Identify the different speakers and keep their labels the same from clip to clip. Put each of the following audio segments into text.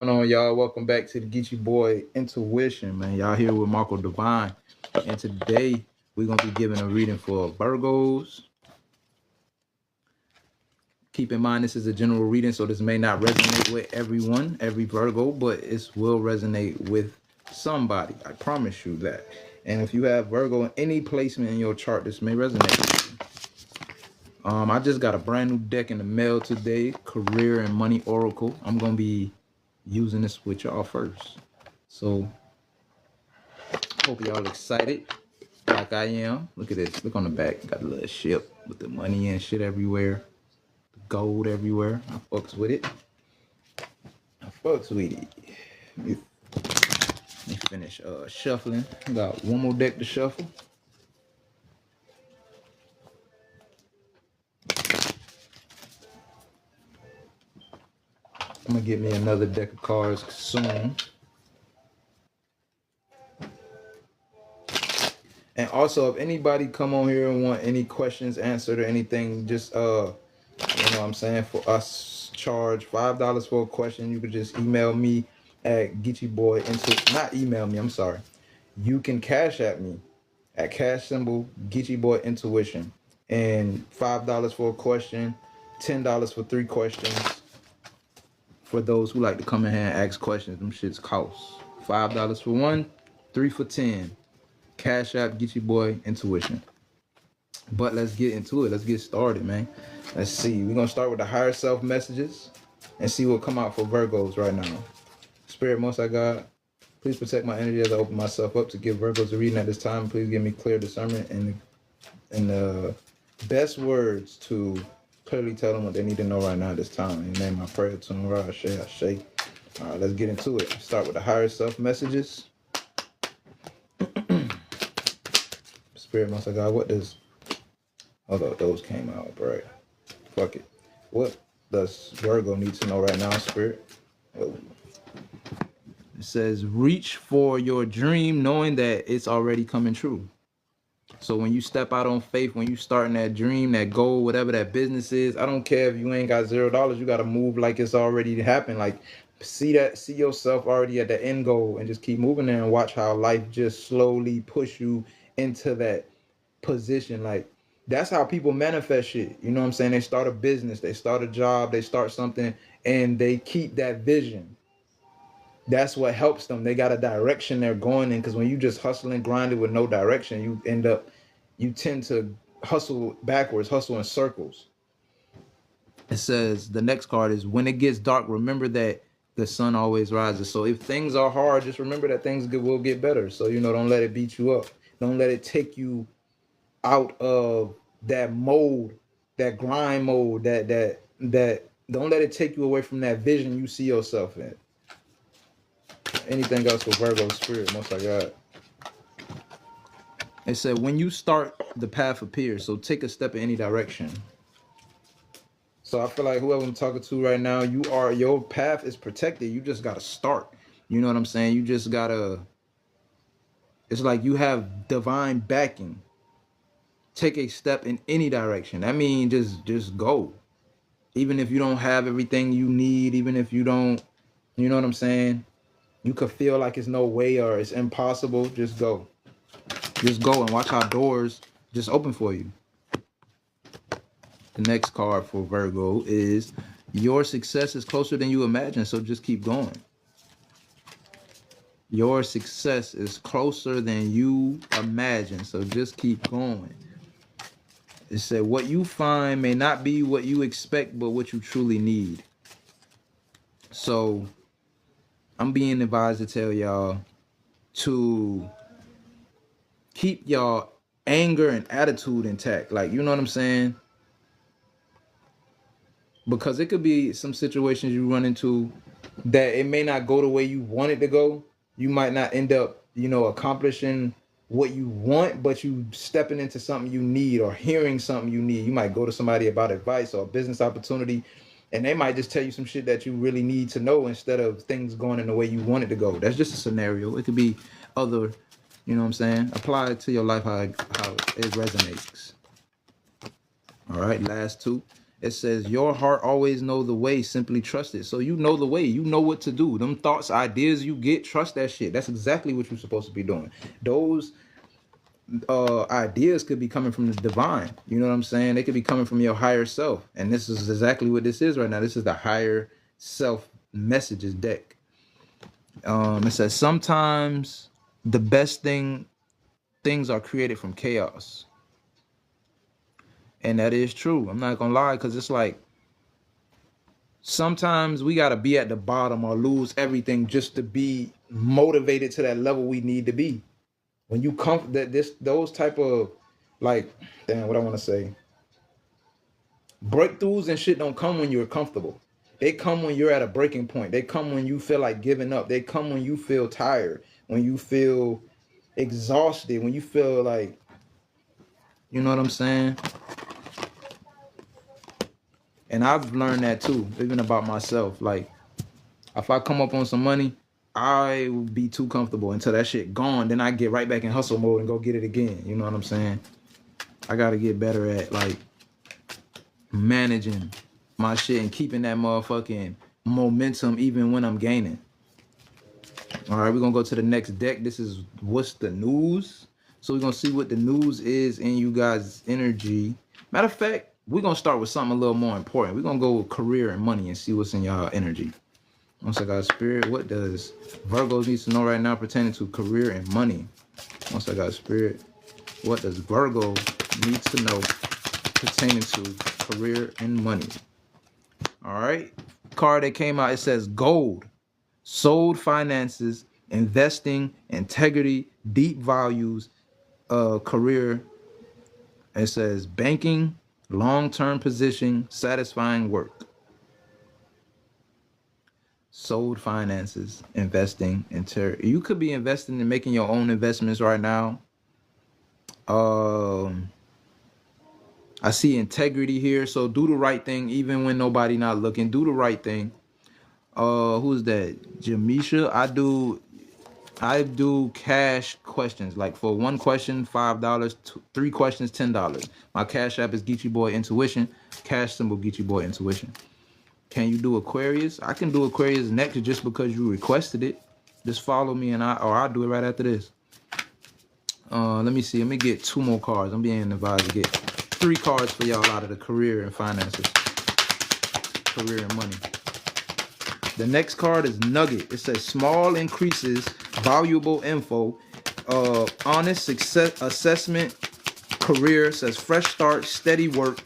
Speaker 1: Going on, y'all? Welcome back to the Geechee Boy Intuition, man. Y'all here with Marco Divine, and today we're gonna be giving a reading for Virgos. Keep in mind this is a general reading, so this may not resonate with everyone, every Virgo, but it will resonate with somebody. I promise you that. And if you have Virgo in any placement in your chart, this may resonate with you. I just got a brand new deck in the mail today, Career and Money Oracle. I'm gonna be using this with y'all first. So hope y'all excited like I am. Look at this. Look on the back. Got a little ship with the money and shit everywhere. The gold everywhere. I fucks with it. I fucks with it. Let me finish shuffling. Got one more deck to shuffle. I'm gonna get me another deck of cards soon. And also, if anybody come on here and want any questions answered or anything, just you know what I'm saying, for us charge $5 for a question. You could just email me at Geechee into not email me, I'm sorry. You can cash at me at cash symbol Geechee Boy Intuition, and $5 for a question, $10 for 3 questions. For those who like to come in here and ask questions, them shits cost $5 for 1, 3 for 10. Cash app Geechee Boy Intuition. But let's get into it. Let's get started, man. Let's see. We're gonna start with the higher self messages and see what come out for Virgos right now. Spirit, Most High God, please protect my energy as I open myself up to give Virgos a reading at this time. Please give me clear discernment and the best words to clearly tell them what they need to know right now at this time. In the name I pray to Ashe. All right, let's get into it. Start with the higher self messages. Spirit, Most High God, what does... Although those came out, right? Fuck it. What does Virgo need to know right now, Spirit? Oh. It says, reach for your dream knowing that it's already coming true. So when you step out on faith, when you starting that dream, that goal, whatever that business is, I don't care if you ain't got $0. You got to move like it's already happened. Like, see yourself already at the end goal and just keep moving there and watch how life just slowly push you into that position. Like, that's how people manifest shit. You know what I'm saying? They start a business, they start a job, they start something, and they keep that vision. That's what helps them. They got a direction they're going in, because when you just hustle and grind it with no direction, you tend to hustle backwards, hustle in circles. It says, the next card is, when it gets dark, remember that the sun always rises. So if things are hard, just remember that things will get better. So, you know, don't let it beat you up. Don't let it take you out of that mode, that grind mode, that don't let it take you away from that vision you see yourself in. Anything else for Virgo Spirit, Most High God? It said, when you start, the path appears. So take a step in any direction. So I feel like whoever I'm talking to right now, your path is protected. You just gotta start. You know what I'm saying? You just gotta, it's like you have divine backing. Take a step in any direction. I mean, just go. Even if you don't have everything you need, even if you don't, you know what I'm saying? You could feel like it's no way or it's impossible. Just go. Just go and watch how doors just open for you. The next card for Virgo is, your success is closer than you imagine, so just keep going. Your success is closer than you imagine, so just keep going. It said, what you find may not be what you expect, but what you truly need. So I'm being advised to tell y'all to keep y'all anger and attitude intact. Like, you know what I'm saying? Because it could be some situations you run into that it may not go the way you want it to go. You might not end up, you know, accomplishing what you want, but you stepping into something you need or hearing something you need. You might go to somebody about advice or a business opportunity, and they might just tell you some shit that you really need to know instead of things going in the way you want it to go. That's just a scenario. It could be other, you know what I'm saying? Apply it to your life how it resonates. All right, last two. It says your heart always know the way, simply trust it. So you know the way, you know what to do. Them thoughts, ideas you get, trust that shit. That's exactly what you're supposed to be doing. Those ideas could be coming from the divine. You know what I'm saying? They could be coming from your higher self. And this is exactly what this is right now. This is the higher self messages deck. It says sometimes the best things are created from chaos. And that is true. I'm not gonna lie, because it's like sometimes we gotta be at the bottom or lose everything just to be motivated to that level we need to be. When you come that this those type of like, damn, what I want to say, breakthroughs and shit don't come when you're comfortable. They come when you're at a breaking point. They come when you feel like giving up. They come when you feel tired, when you feel exhausted, when you feel like, you know what I'm saying? And I've learned that too, even about myself. Like, if I come up on some money, I will be too comfortable until that shit gone. Then I get right back in hustle mode and go get it again. You know what I'm saying? I gotta get better at like managing my shit and keeping that motherfucking momentum even when I'm gaining. All right, we're gonna go to the next deck. This is what's the news. So we're gonna see what the news is in you guys' energy. Matter of fact, we're gonna start with something a little more important. We're gonna go with career and money and see what's in y'all energy. Once I got spirit, what does Virgo needs to know right now pertaining to career and money? Once I got spirit, what does Virgo need to know pertaining to career and money? All right, card that came out, it says gold, sold finances, investing, integrity, deep values, career. It says banking, long-term position, satisfying work. Sold finances, investing, integrity. You could be investing and making your own investments right now. I see integrity here, so do the right thing even when nobody not looking. Do the right thing. Who's that? Jamisha. I do cash questions. Like for one question, $5. 3 questions, $10. My cash app is Geechee Boy Intuition. Cash symbol Geechee Boy Intuition. Can you do Aquarius? I can do Aquarius next just because you requested it. Just follow me and I'll do it right after this. Let me see. Let me get 2 more cards. I'm being advised to get 3 cards for y'all out of the career and finances. Career and money. The next card is Nugget. It says small increases, valuable info, honest success assessment, career. Says fresh start, steady work,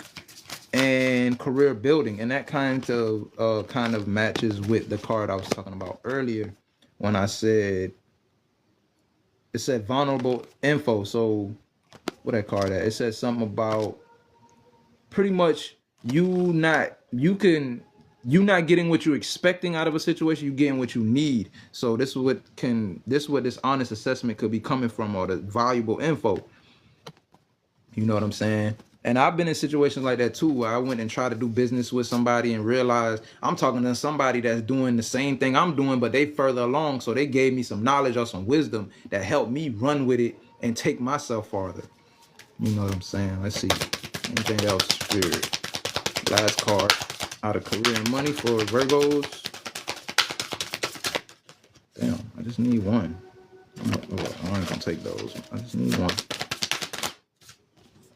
Speaker 1: and career building. And that kind of matches with the card I was talking about earlier when I said it said vulnerable info. So what that card at? It said something about pretty much you not getting what you're expecting out of a situation. You getting what you need. So this is what this honest assessment could be coming from, or the valuable info. You know what I'm saying? And I've been in situations like that too, where I went and tried to do business with somebody and realized I'm talking to somebody that's doing the same thing I'm doing, but they further along. So they gave me some knowledge or some wisdom that helped me run with it and take myself farther. You know what I'm saying? Let's see. Anything else? Spirit. Last card out of career and money for Virgos. Damn, I just need one. I ain't gonna take those. I just need one.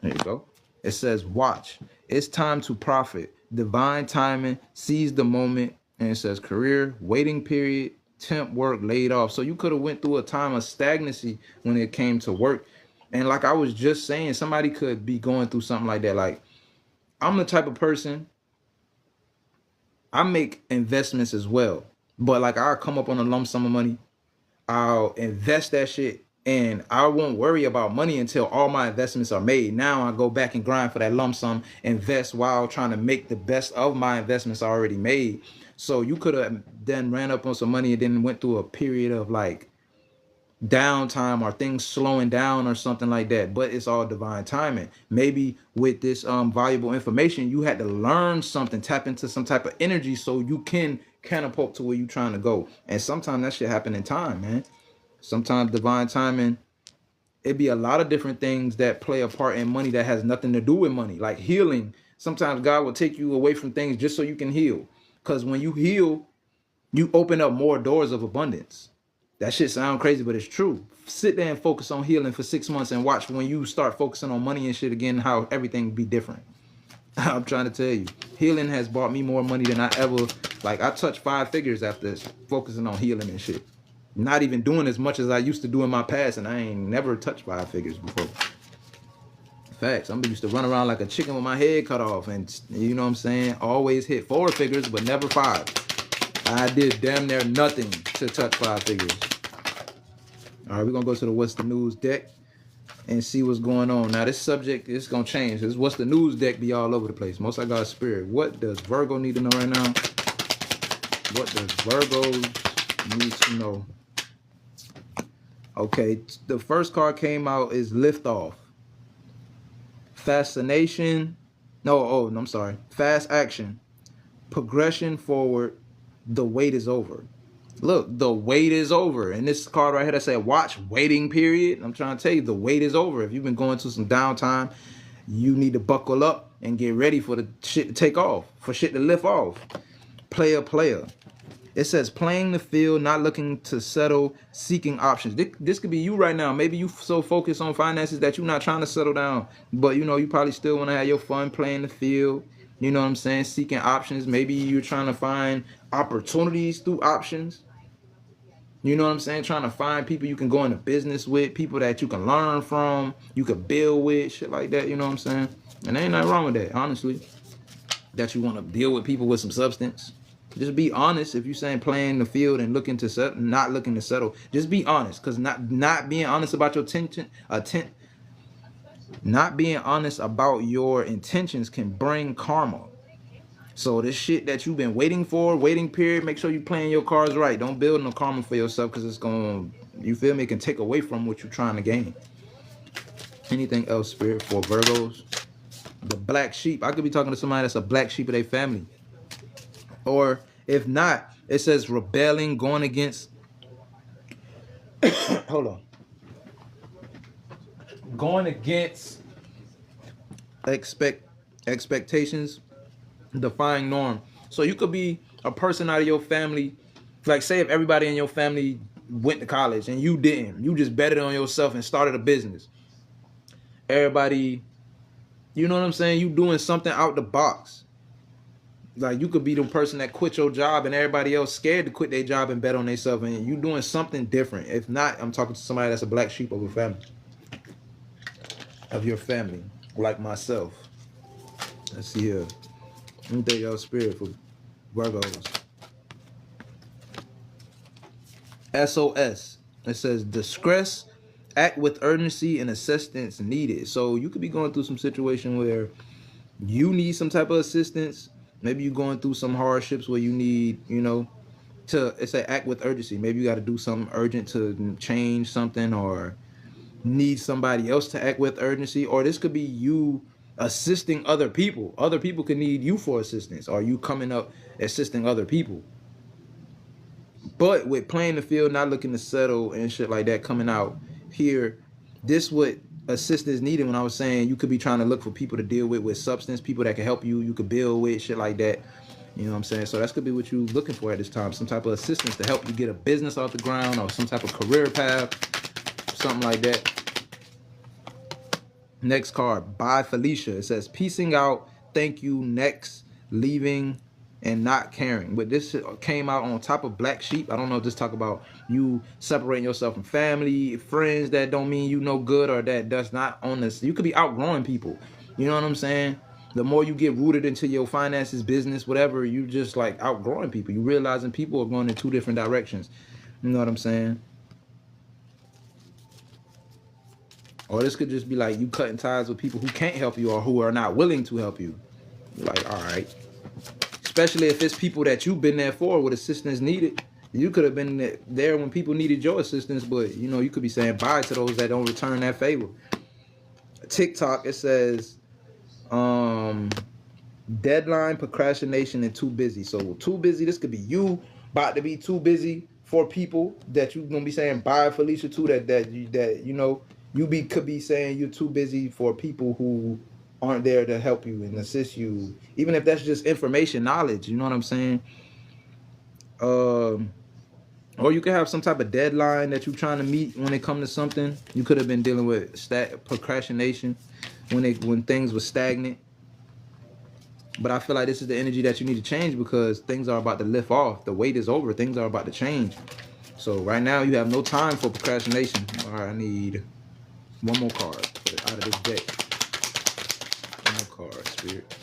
Speaker 1: There you go. It says watch. It's time to profit. Divine timing. Seize the moment. And it says career, waiting period, temp work, laid off. So you could have went through a time of stagnancy when it came to work. And like I was just saying, somebody could be going through something like that. Like, I'm the type of person, I make investments as well. But like, I'll come up on a lump sum of money. I'll invest that shit and I won't worry about money until all my investments are made. Now I go back and grind for that lump sum, invest while trying to make the best of my investments already made. So you could have then ran up on some money and then went through a period of like downtime or things slowing down or something like that, but it's all divine timing. Maybe with this valuable information, you had to learn something, tap into some type of energy so you can catapult to where you're trying to go. And sometimes that shit happen in time, man. Sometimes divine timing, it be a lot of different things that play a part in money that has nothing to do with money, like healing. Sometimes God will take you away from things just so you can heal. Because when you heal, you open up more doors of abundance. That shit sound crazy, but it's true. Sit there and focus on healing for 6 months and watch when you start focusing on money and shit again, how everything be different. I'm trying to tell you, healing has brought me more money than I ever, like I touched 5 figures after focusing on healing and shit. Not even doing as much as I used to do in my past, and I ain't never touched 5 figures before. Facts. I'm used to run around like a chicken with my head cut off, and you know what I'm saying? Always hit 4 figures, but never 5. I did damn near nothing to touch 5 figures. All right, we're gonna go to the What's the News deck and see what's going on. Now, this subject is gonna change. This What's the News deck be all over the place. Most I got spirit. What does Virgo need to know right now? What does Virgo need to know? Okay, the first card came out is Liftoff. Fascination. No, I'm sorry. Fast action. Progression forward. The wait is over. Look, the wait is over. And this card right here that said watch waiting period. I'm trying to tell you, the wait is over. If you've been going through some downtime, you need to buckle up and get ready for the shit to take off, for shit to lift off. Player. It says playing the field, not looking to settle, seeking options. This could be you right now. Maybe you so focused on finances that you're not trying to settle down. But, you know, you probably still want to have your fun playing the field. You know what I'm saying? Seeking options. Maybe you're trying to find opportunities through options. You know what I'm saying? Trying to find people you can go into business with, people that you can learn from, you can build with, shit like that. You know what I'm saying? And there ain't nothing wrong with that, honestly. That you want to deal with people with some substance. Just be honest. If you're saying playing the field and looking to settle, not looking to settle, just be honest. Because not being honest about your not being honest about your intentions can bring karma. So this shit that you've been waiting for, waiting period, make sure you playing your cards right. Don't build no karma for yourself, because it's going to, you feel me, it can take away from what you're trying to gain. Anything else, spirit, for Virgos? The black sheep. I could be talking to somebody that's a black sheep of their family. Or if not, it says rebelling, going against hold on. Going against expectations, defying norm. So you could be a person out of your family, like say if everybody in your family went to college and you didn't, you just betted on yourself and started a business. Everybody, you know what I'm saying, you doing something out the box. Like you could be the person that quit your job and everybody else scared to quit their job and bet on themselves, and you doing something different. If not, I'm talking to somebody that's a black sheep of a family, of your family, like myself. Let's see here. Let me tell y'all spirit for Virgos. SOS. It says distress, act with urgency and assistance needed. So you could be going through some situation where you need some type of assistance. Maybe you're going through some hardships where you need, you know, it's an act with urgency. Maybe you got to do something urgent to change something, or need somebody else to act with urgency. Or this could be you assisting other people. Other people could need you for assistance, or you coming up assisting other people. But with playing the field, not looking to settle and shit like that coming out here, this would assistance needed. When I was saying you could be trying to look for people to deal with substance, people that can help you could build with, shit like that. You know what I'm saying? So that could be what you're looking for at this time. Some type of assistance to help you get a business off the ground, or some type of career path, something like that. Next card, by Felicia. It says piecing out, thank you, next, leaving, and not caring. But this came out on top of black sheep. I don't know if this talk about you separating yourself from family, friends that don't mean you no good, or that does not on this. You could be outgrowing people. You know what I'm saying? The more you get rooted into your finances, business, whatever, you just like outgrowing people. You realizing people are going in 2 different directions. You know what I'm saying? Or this could just be like you cutting ties with people who can't help you, or who are not willing to help you. You're like, all right. Especially if it's people that you've been there for with assistance needed. You could have been there when people needed your assistance, but you know, you could be saying bye to those that don't return that favor. TikTok, it says deadline, procrastination, and too busy. So too busy, this could be you about to be too busy for people that you're gonna be saying bye, Felicia, to, that you know, could be saying you're too busy for people who aren't there to help you and assist you, even if that's just information, knowledge. You know what I'm saying? Um, or you could have some type of deadline that you're trying to meet when it comes to something. You could have been dealing with procrastination when things were stagnant. But I feel like this is the energy that you need to change because things are about to lift off. The wait is over. Things are about to change. So right now you have no time for procrastination. All right, I need one more card out of this deck. One more card, Spirit.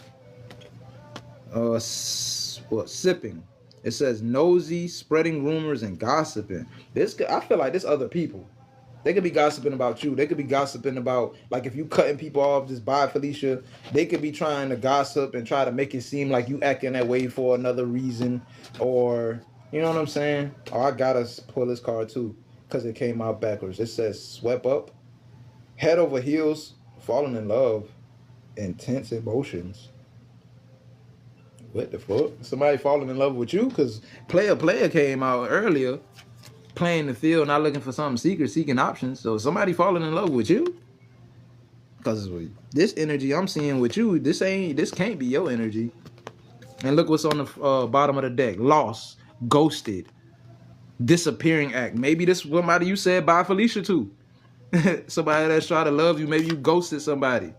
Speaker 1: What? Sipping. It says nosy, spreading rumors and gossiping. I feel like this other people. They could be gossiping about you. They could be gossiping about, like, if you cutting people off, just by Felicia. They could be trying to gossip and try to make it seem like you acting that way for another reason. Or, you know what I'm saying? Oh, I gotta pull this card too because it came out backwards. It says swept up, head over heels, falling in love, intense emotions. What the fuck? Somebody falling in love with you? Because player came out earlier, playing the field, not looking for something secret, seeking options. So somebody falling in love with you? Because this energy I'm seeing with you, this can't be your energy. And look what's on the bottom of the deck: lost, ghosted, disappearing act. Maybe this somebody you said bye Felicia to. Somebody that's trying to love you. Maybe you ghosted somebody.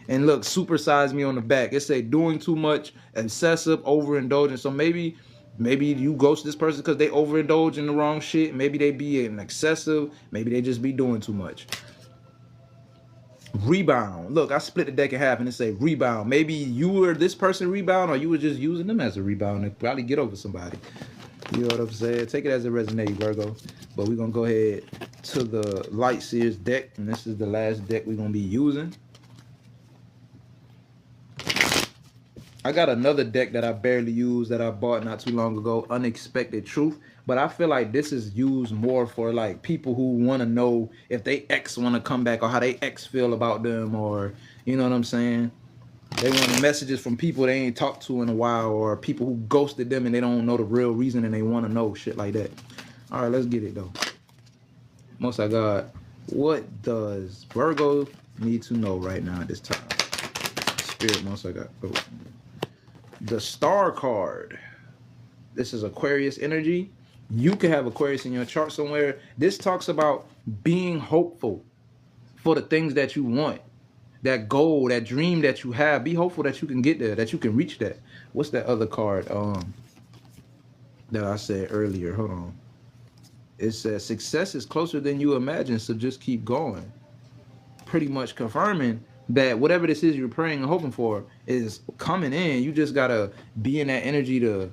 Speaker 1: And look, supersize me on the back. It say doing too much, excessive, overindulgent. So maybe you ghost this person because they overindulge in the wrong shit. Maybe they be an excessive. Maybe they just be doing too much. Rebound. Look, I split the deck in half and it say rebound. Maybe you were this person rebound, or you were just using them as a rebound to probably get over somebody. You know what I'm saying? Take it as it resonates, Virgo. But we're going to go ahead to the Light Seers deck. And this is the last deck we're going to be using. I got another deck that I barely use that I bought not too long ago, Unexpected Truth. But I feel like this is used more for like people who want to know if they ex want to come back or how they ex feel about them, or you know what I'm saying? They want messages from people they ain't talked to in a while, or people who ghosted them and they don't know the real reason and they want to know shit like that. All right, let's get it though. Most I got, what does Virgo need to know right now at this time? Spirit, most I got. Oh. The Star card. This is Aquarius energy. You can have Aquarius in your chart somewhere. This talks about being hopeful for the things that you want. That goal, that dream that you have. Be hopeful that you can get there, that you can reach that. What's that other card that I said earlier? Hold on. It says success is closer than you imagine, so just keep going. Pretty much confirming that whatever this is you're praying and hoping for is coming in. You just gotta be in that energy to,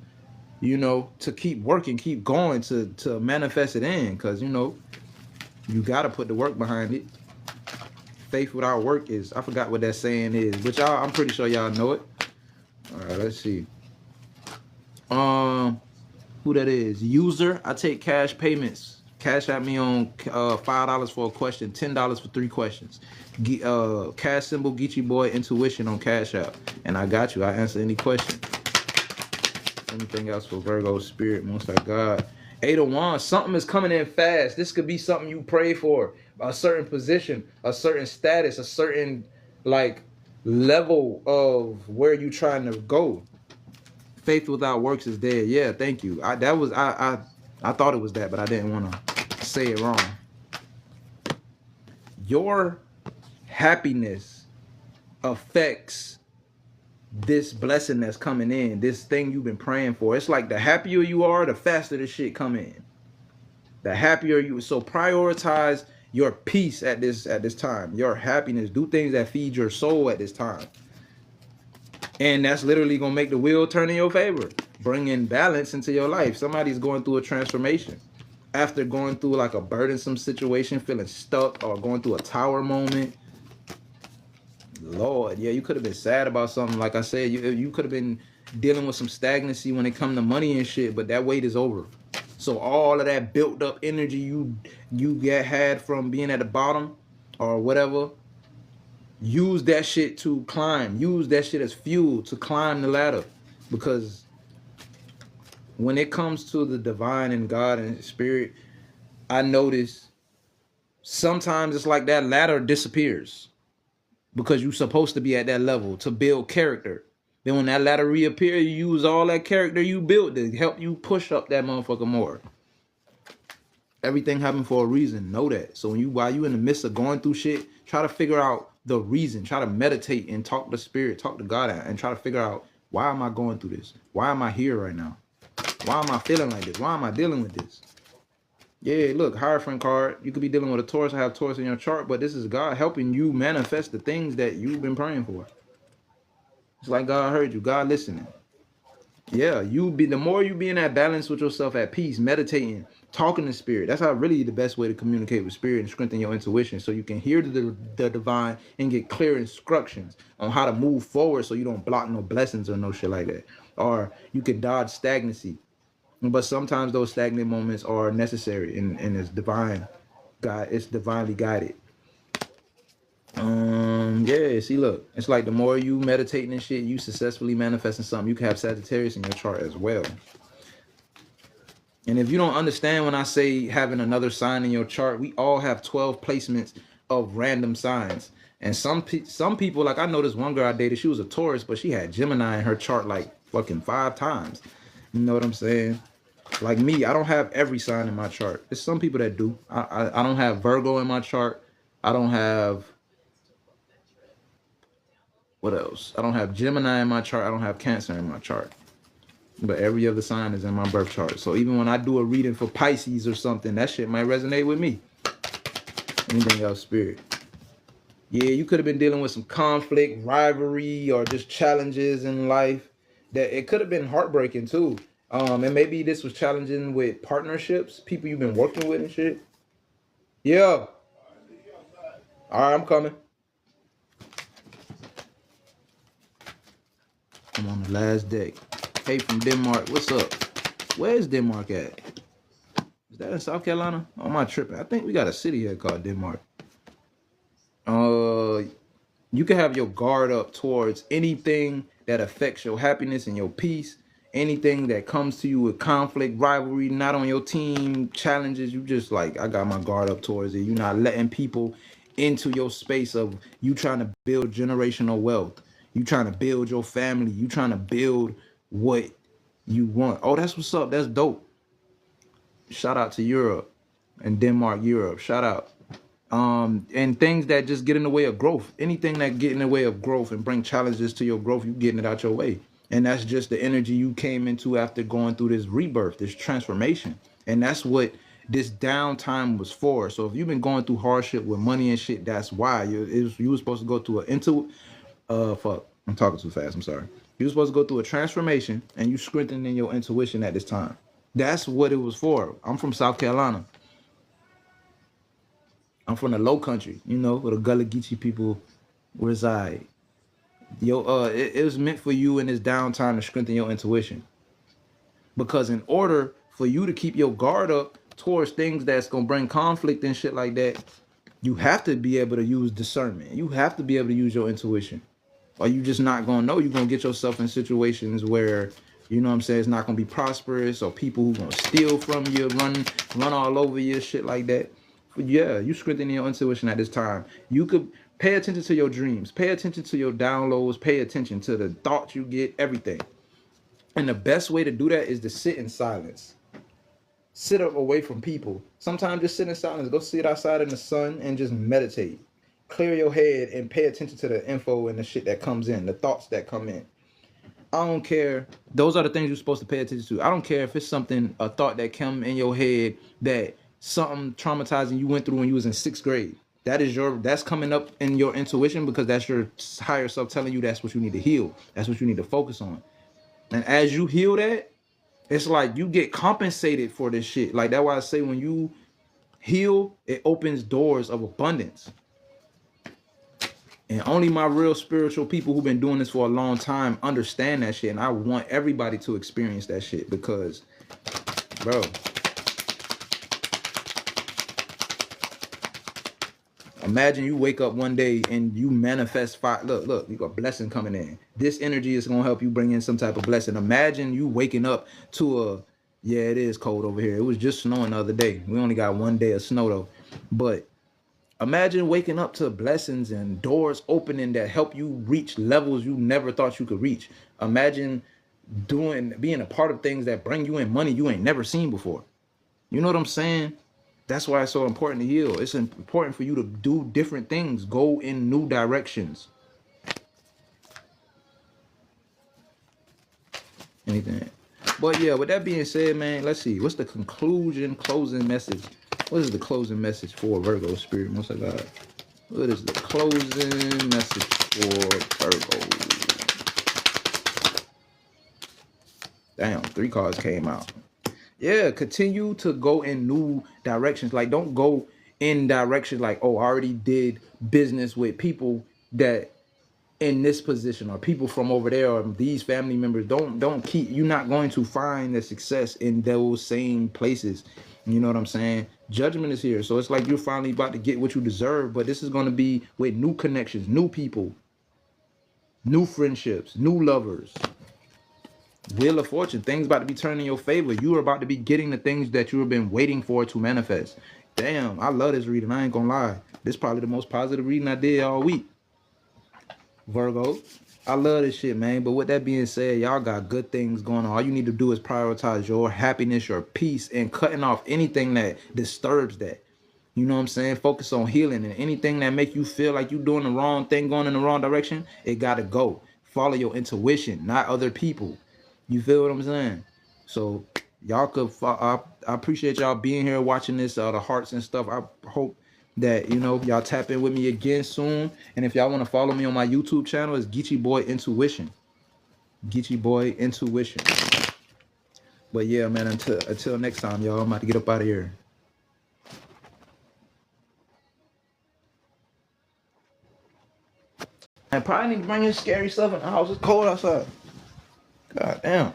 Speaker 1: you know, to keep working, keep going, to manifest it in. Because, you know, you gotta put the work behind it. Faith without work is, I forgot what that saying is, but y'all, I'm pretty sure y'all know it. All right, let's see. Who that is? User. I take cash payments. Cash at me on $5 for a question, $10 for 3 questions. Cash symbol Geechee Boy Intuition on Cash App. And I got you. I answer any question. Anything else for Virgo Spirit, Most High God. 8 of Wands. Something is coming in fast. This could be something you pray for. A certain position, a certain status, a certain like level of where you trying to go. Faith without works is dead. Yeah, thank you. I thought it was that, but I didn't want to say it wrong. Your happiness affects this blessing that's coming in, this thing you've been praying for. It's like the happier you are, the faster the shit come in. The happier you, so prioritize your peace at this time, your happiness. Do things that feed your soul at this time. And that's literally going to make the wheel turn in your favor. Bring in balance into your life. Somebody's going through a transformation. After going through like a burdensome situation, feeling stuck, or going through a tower moment. Lord, yeah, you could have been sad about something. Like I said, you could have been dealing with some stagnancy when it comes to money and shit, but that weight is over. So all of that built up energy you had from being at the bottom or whatever, use that shit to climb. Use that shit as fuel to climb the ladder. Because when it comes to the divine and God and spirit, I notice sometimes it's like that ladder disappears. because you're supposed to be at that level to build character. Then when that ladder reappear, you use all that character you built to help you push up that motherfucker more. Everything happened for a reason. Know that. So when you, while you in the midst of going through shit, try to figure out the reason. Try to meditate and talk to spirit, talk to God, and try to figure out, why am I going through this? Why am I here right now? Why am I feeling like this? Why am I dealing with this? Yeah, look, Hierophant card. You could be dealing with a Taurus. I have Taurus in your chart, but this is God helping you manifest the things that you've been praying for. It's like God heard you. God listening. Yeah, you be, the more you be in that balance with yourself, at peace, meditating, talking to spirit. That's how really the best way to communicate with spirit and strengthen your intuition, so you can hear the divine and get clear instructions on how to move forward, so you don't block no blessings or no shit like that. Or you can dodge stagnancy. But sometimes those stagnant moments are necessary, and it's divine. God, it's divinely guided. Yeah, see, look, it's like the more you meditating and shit, you successfully manifesting something. You can have Sagittarius in your chart as well. And if you don't understand when I say having another sign in your chart, we all have 12 placements of random signs. And some people, like I know this one girl I dated, she was a Taurus, but she had Gemini in her chart like fucking 5 times. You know what I'm saying? Like me, I don't have every sign in my chart. There's some people that do. I don't have Virgo in my chart. I don't have, what else? I don't have Gemini in my chart. I don't have Cancer in my chart. But every other sign is in my birth chart. So even when I do a reading for Pisces or something, that shit might resonate with me. Anything else, spirit. Yeah, you could have been dealing with some conflict, rivalry, or just challenges in life. That it could have been heartbreaking too. And maybe this was challenging with partnerships, people you've been working with and shit. Yeah. All right, I'm coming. I'm on the last deck. Hey, from Denmark, what's up? Where's Denmark at? Is that in South Carolina? Oh, am I tripping? I think we got a city here called Denmark. You can have your guard up towards anything that affects your happiness and your peace. Anything that comes to you with conflict, rivalry, not on your team, challenges, you just like, I got my guard up towards it. You're not letting people into your space of you trying to build generational wealth. You trying to build your family. You trying to build what you want. Oh, that's what's up. That's dope. Shout out to Europe and Denmark, Europe. Shout out. And things that just get in the way of growth. Anything that get in the way of growth and bring challenges to your growth, you getting it out your way. And that's just the energy you came into after going through this rebirth, this transformation. And that's what this downtime was for. So if you've been going through hardship with money and shit, that's why you were supposed to go through fuck, I'm talking too fast, I'm sorry. You were supposed to go through a transformation, and you strengthening your intuition at this time. That's what it was for. I'm from South Carolina. I'm from the low country, you know, where the Gullah Geechee people reside. It was meant for you in this downtime to strengthen your intuition. Because in order for you to keep your guard up towards things that's gonna bring conflict and shit like that, you have to be able to use discernment. You have to be able to use your intuition. Or you just not gonna know. You're gonna get yourself in situations where, you know what I'm saying, it's not gonna be prosperous, or people who gonna steal from you, run all over you, shit like that. But yeah, you strengthening your intuition at this time. You could pay attention to your dreams, pay attention to your downloads, pay attention to the thoughts you get, everything. And the best way to do that is to sit in silence. Sit up away from people. Sometimes just sit in silence. Go sit outside in the sun and just meditate. Clear your head and pay attention to the info and the shit that comes in, the thoughts that come in. I don't care. Those are the things you're supposed to pay attention to. I don't care if it's something, a thought that come in your head, that something traumatizing you went through when you was in 6th grade. That's coming up in your intuition, because that's your higher self telling you that's what you need to heal. That's what you need to focus on. And as you heal that, it's like you get compensated for this shit. Like that's why I say when you heal, it opens doors of abundance. And only my real spiritual people who've been doing this for a long time understand that shit. And I want everybody to experience that shit, because, bro, imagine you wake up one day and you manifest fire. Look, you got a blessing coming in. This energy is going to help you bring in some type of blessing. Imagine you waking up to yeah, it is cold over here. It was just snowing the other day. We only got one day of snow though. But Imagine waking up to blessings and doors opening that help you reach levels you never thought you could reach. Imagine being a part of things that bring you in money you ain't never seen before. You know what I'm saying? That's why it's so important to heal. It's important for you to do different things, go in new directions. Anything. But yeah, with that being said, man, let's see. What's the closing message? What is the closing message for Virgo spirit? Most of God. What is the closing message for Virgo? Damn, 3 cards came out. Yeah, continue to go in new directions. Like, don't go in directions like, oh, I already did business with people that in this position or people from over there or these family members. Don't keep, you're not going to find the success in those same places. You know what I'm saying? Judgment is here. So it's like you're finally about to get what you deserve, but this is going to be with new connections, new people, new friendships, new lovers. Wheel of Fortune, things about to be turning in your favor. You are about to be getting the things that you have been waiting for to manifest. Damn, I love this reading. I ain't gonna lie. This is probably the most positive reading I did all week. Virgo, I love this shit, man. But with that being said, y'all got good things going on. All you need to do is prioritize your happiness, your peace, and cutting off anything that disturbs that. You know what I'm saying? Focus on healing, and anything that make you feel like you're doing the wrong thing, going in the wrong direction, it gotta go. Follow your intuition, not other people. You feel what I'm saying? So y'all could, I appreciate y'all being here watching this, the hearts and stuff. I hope that, you know, y'all tap in with me again soon. And if y'all want to follow me on my YouTube channel, it's Geechee Boy Intuition. Geechee Boy Intuition. But yeah, man, until next time, y'all, I'm about to get up out of here. I probably need to bring in scary stuff in the house. It's cold outside. God damn.